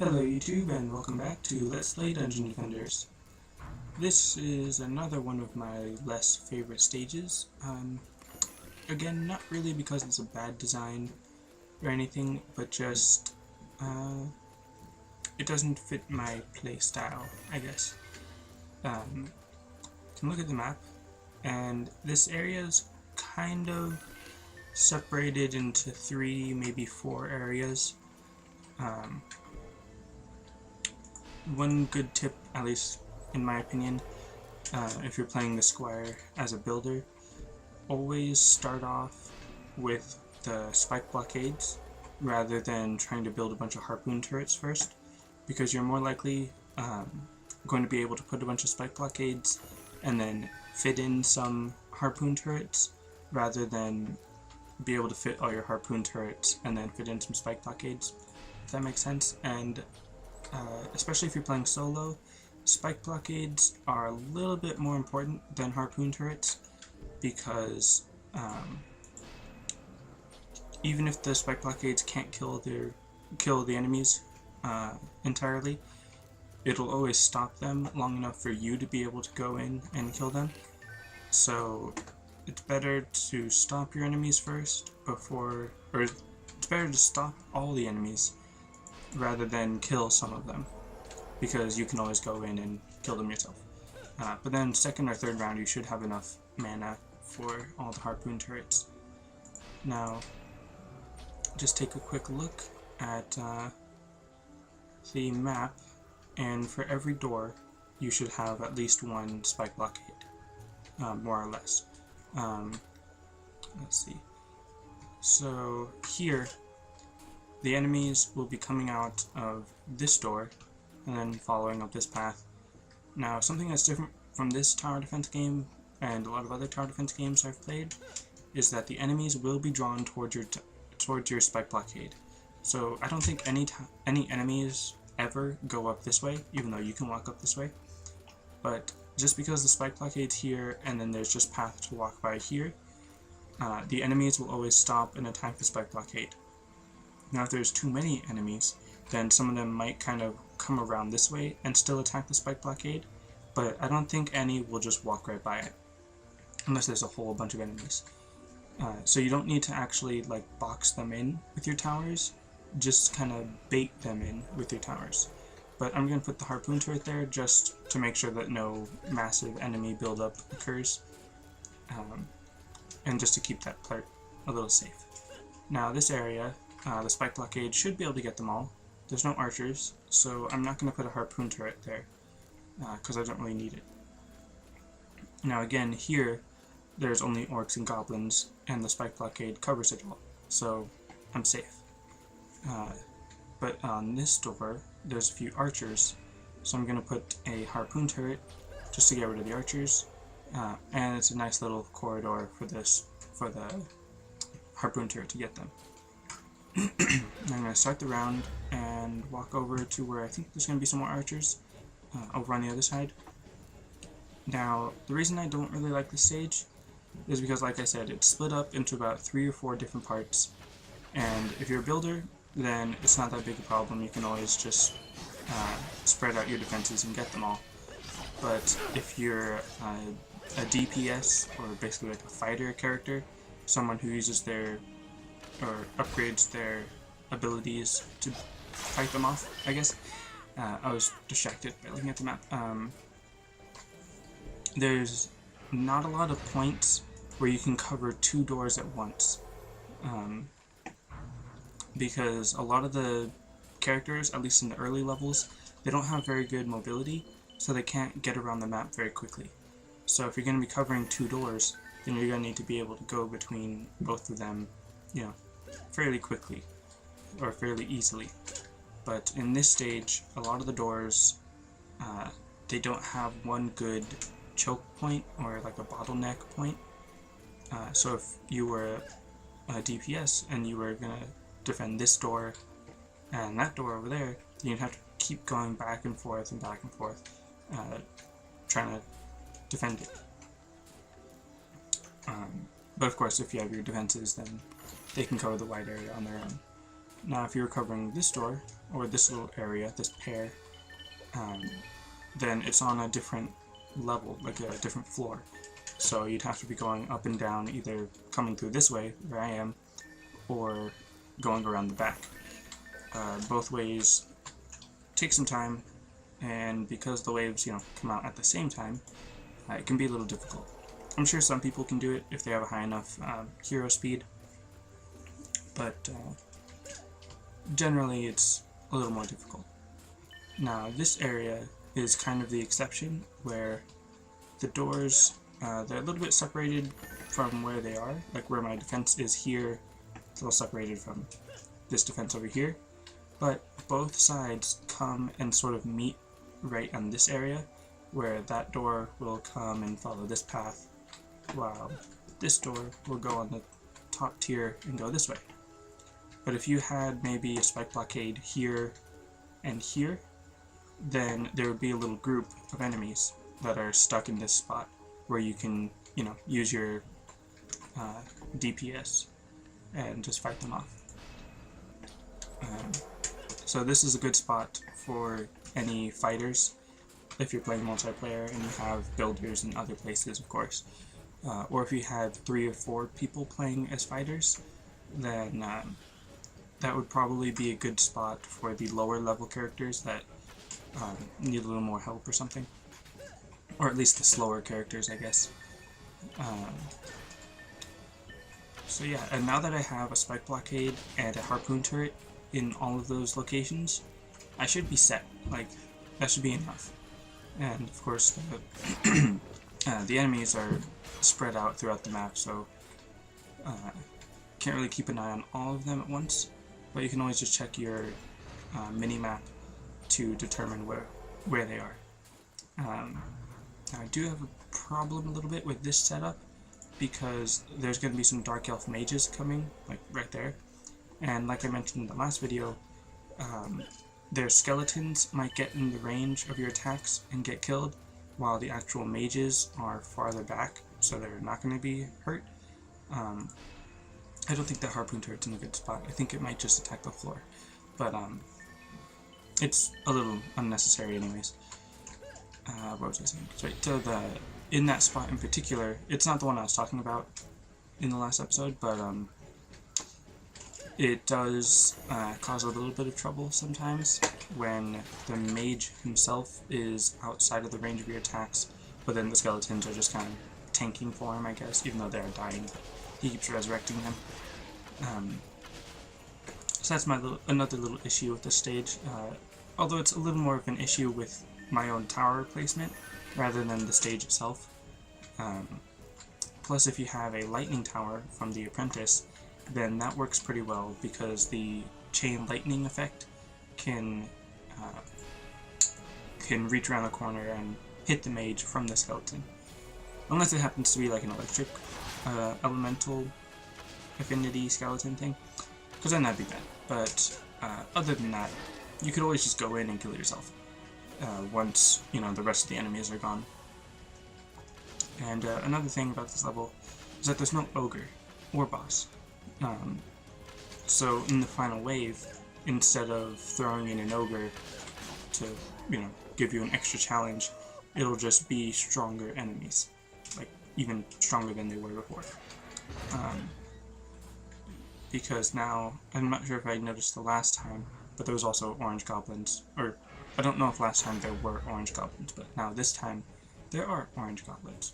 Hello YouTube and welcome back to Let's Play Dungeon Defenders. This is another one of my less favorite stages. Again, not really because it's a bad design or anything, but just it doesn't fit my play style, I guess. You can look at the map, and this area is kind of separated into 3, maybe 4 areas. One good tip, at least in my opinion, if you're playing the Squire as a builder, always start off with the spike blockades rather than trying to build a bunch of harpoon turrets first, because you're more likely going to be able to put a bunch of spike blockades and then fit in some harpoon turrets rather than be able to fit all your harpoon turrets and then fit in some spike blockades, if that makes sense. And especially if you're playing solo, spike blockades are a little bit more important than harpoon turrets, because even if the spike blockades can't kill the enemies entirely, it'll always stop them long enough for you to be able to go in and kill them. So it's better to stop your enemies first or it's better to stop all the enemies rather than kill some of them, because you can always go in and kill them yourself. But then second or third round you should have enough mana for all the harpoon turrets. Now, just take a quick look at the map, and for every door you should have at least one spike blockade, more or less. Let's see. So here, the enemies will be coming out of this door and then following up this path. Now, something that's different from this tower defense game and a lot of other tower defense games I've played is that the enemies will be drawn towards your spike blockade. So I don't think any enemies ever go up this way, even though you can walk up this way. But just because the spike blockade's here and then there's just path to walk by here, the enemies will always stop and attack the spike blockade. Now, if there's too many enemies, then some of them might kind of come around this way and still attack the spike blockade, but I don't think any will just walk right by it, unless there's a whole bunch of enemies. So you don't need to actually like box them in with your towers, just kind of bait them in with your towers. But I'm going to put the harpoon turret there just to make sure that no massive enemy buildup occurs, and just to keep that part a little safe. Now this area, the spike blockade should be able to get them all. There's no archers, so I'm not going to put a harpoon turret there, because I don't really need it. Now again, here, there's only orcs and goblins, and the spike blockade covers it all, so I'm safe. But on this door, there's a few archers, so I'm going to put a harpoon turret just to get rid of the archers, and it's a nice little corridor for the harpoon turret to get them. I'm going to start the round and walk over to where I think there's going to be some more archers, over on the other side. Now, the reason I don't really like this stage is because, like I said, it's split up into about 3 or 4 different parts, and if you're a builder, then it's not that big a problem. You can always just spread out your defenses and get them all. But if you're a DPS, or basically like a fighter character, someone who uses their or upgrades their abilities to fight them off, I guess. I was distracted by looking at the map. There's not a lot of points where you can cover 2 doors at once, because a lot of the characters, at least in the early levels, they don't have very good mobility, so they can't get around the map very quickly. So if you're going to be covering 2 doors, then you're going to need to be able to go between both of them, fairly quickly, or fairly easily. But in this stage, a lot of the doors, they don't have one good choke point, or like a bottleneck point. So if you were a DPS and you were going to defend this door and that door over there, then you'd have to keep going back and forth, trying to defend it. But of course, if you have your defenses, then they can cover the wide area on their own. Now if you were covering this door, or this little area, this pair, then it's on a different level, like a different floor. So you'd have to be going up and down, either coming through this way, where I am, or going around the back. Both ways take some time, and because the waves, come out at the same time, it can be a little difficult. I'm sure some people can do it if they have a high enough hero speed, but generally it's a little more difficult. Now this area is kind of the exception, where the doors, they're a little bit separated from where they are, like where my defense is here, it's a little separated from this defense over here, but both sides come and sort of meet right on this area, where that door will come and follow this path, while this door will go on the top tier and go this way. But if you had maybe a spike blockade here and here, then there would be a little group of enemies that are stuck in this spot where you can, use your DPS and just fight them off. So this is a good spot for any fighters if you're playing multiplayer and you have builders in other places, of course. Or if you had 3 or 4 people playing as fighters, then that would probably be a good spot for the lower level characters that need a little more help or something. Or at least the slower characters, I guess. So yeah, and now that I have a spike blockade and a harpoon turret in all of those locations, I should be set. Like, that should be enough. And of course, the enemies are spread out throughout the map, so can't really keep an eye on all of them at once, but you can always just check your mini-map to determine where they are. I do have a problem a little bit with this setup, because there's going to be some Dark Elf mages coming, like right there, and like I mentioned in the last video, their skeletons might get in the range of your attacks and get killed, while the actual mages are farther back, so they're not going to be hurt. I don't think that harpoon turret's in a good spot. I think it might just attack the floor, but it's a little unnecessary anyways. What was I saying? So in that spot in particular, it's not the one I was talking about in the last episode, but it does cause a little bit of trouble sometimes when the mage himself is outside of the range of your attacks, but then the skeletons are just kind of tanking for him, I guess, even though they are dying. He keeps resurrecting them. So that's another little issue with this stage, although it's a little more of an issue with my own tower placement rather than the stage itself. Plus, if you have a lightning tower from the apprentice, then that works pretty well, because the chain lightning effect can reach around the corner and hit the mage from the skeleton, unless it happens to be like an electric elemental affinity skeleton thing, because then that'd be bad. But other than that, you could always just go in and kill yourself once the rest of the enemies are gone. And another thing about this level is that there's no ogre or boss. So in the final wave, instead of throwing in an ogre to give you an extra challenge, it'll just be stronger enemies, like even stronger than they were before. Because now, I'm not sure if I noticed the last time, but there was also orange goblins, or I don't know if last time there were orange goblins, but now this time there are orange goblins.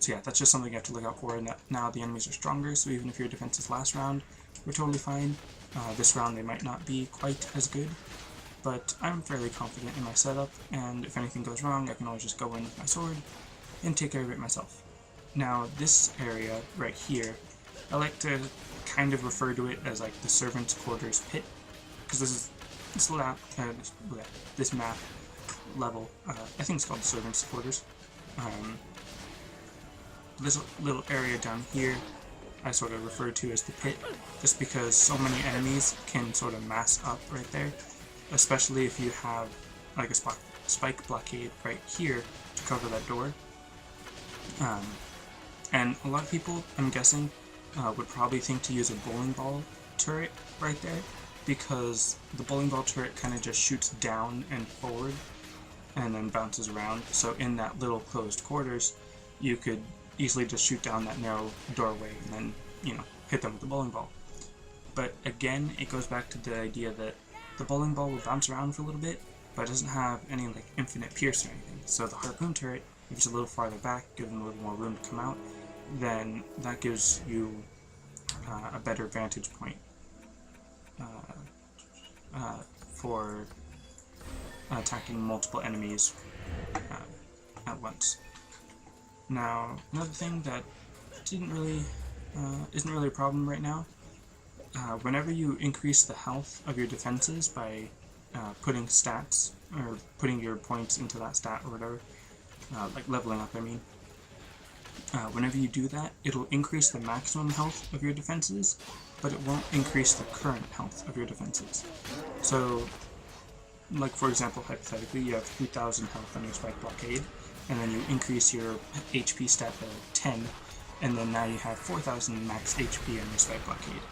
So yeah, that's just something you have to look out for, and that now the enemies are stronger, so even if your defense is last round, we're totally fine. This round they might not be quite as good, but I'm fairly confident in my setup, and if anything goes wrong, I can always just go in with my sword and take care of it myself. Now this area right here, I like to kind of refer to it as like the servant's quarters pit, because this map level, I think it's called the servant's quarters. This little area down here I sort of refer to as the pit, just because so many enemies can sort of mass up right there, especially if you have like a spike blockade right here to cover that door. And a lot of people, I'm guessing, would probably think to use a bowling ball turret right there, because the bowling ball turret kind of just shoots down and forward and then bounces around. So in that little closed quarters, you could easily just shoot down that narrow doorway and then, you know, hit them with the bowling ball. But again, it goes back to the idea that the bowling ball will bounce around for a little bit, but it doesn't have any like infinite pierce or anything. So the harpoon turret, if it's a little farther back, give them a little more room to come out, then that gives you a better vantage point for attacking multiple enemies at once. Now, another thing that isn't really a problem right now, whenever you increase the health of your defenses by putting stats, or putting your points into that stat or whatever, like leveling up I mean, whenever you do that, it'll increase the maximum health of your defenses, but it won't increase the current health of your defenses. So, like for example, hypothetically, you have 3,000 health on your Spike Blockade, and then you increase your HP stat by 10, and then now you have 4,000 max HP on your Spike Blockade.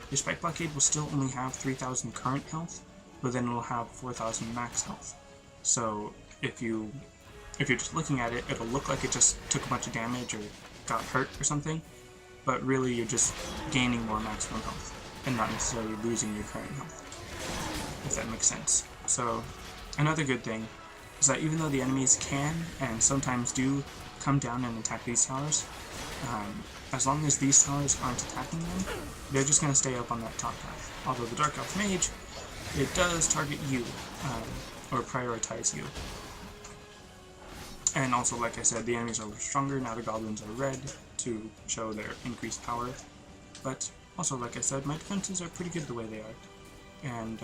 Your Spike Blockade will still only have 3,000 current health, but then it will have 4,000 max health. So if you're just looking at it, it'll look like it just took a bunch of damage or got hurt or something, but really you're just gaining more maximum health and not necessarily losing your current health, if that makes sense. So another good thing is that even though the enemies can and sometimes do come down and attack these towers, as long as these towers aren't attacking them, they're just going to stay up on that top path. Although the Dark Elf Mage, it does target you, or prioritize you. And also, like I said, the enemies are stronger, now the goblins are red to show their increased power. But also, like I said, my defenses are pretty good the way they are. And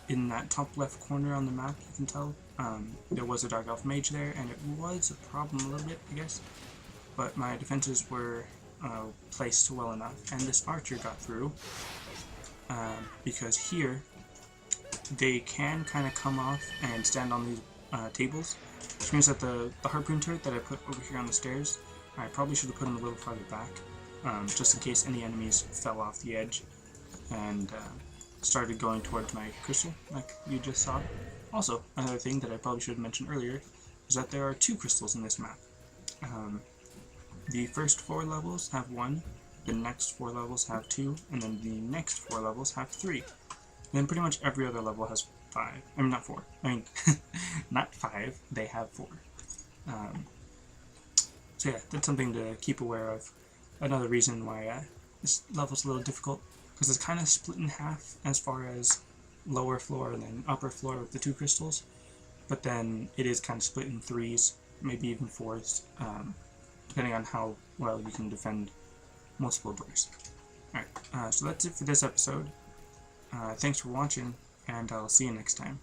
in that top left corner on the map, you can tell, there was a Dark Elf Mage there, and it was a problem a little bit, I guess. But my defenses were placed well enough, and this archer got through, because here, they can kind of come off and stand on these tables, which means that the harpoon turret that I put over here on the stairs, I probably should have put them a little farther back, just in case any enemies fell off the edge and started going towards my crystal, like you just saw. Also, another thing that I probably should have mentioned earlier is that there are 2 crystals in this map. The first 4 levels have 1, the next 4 levels have 2, and then the next 4 levels have 3. Then pretty much every other level has 5. I mean, not 4. I mean, not 5, they have 4. So yeah, that's something to keep aware of. Another reason why this level's a little difficult, because it's kind of split in half as far as lower floor and then upper floor with the 2 crystals, but then it is kind of split in 3s, maybe even 4s, depending on how well you can defend multiple doors. Alright, so that's it for this episode. Thanks for watching, and I'll see you next time.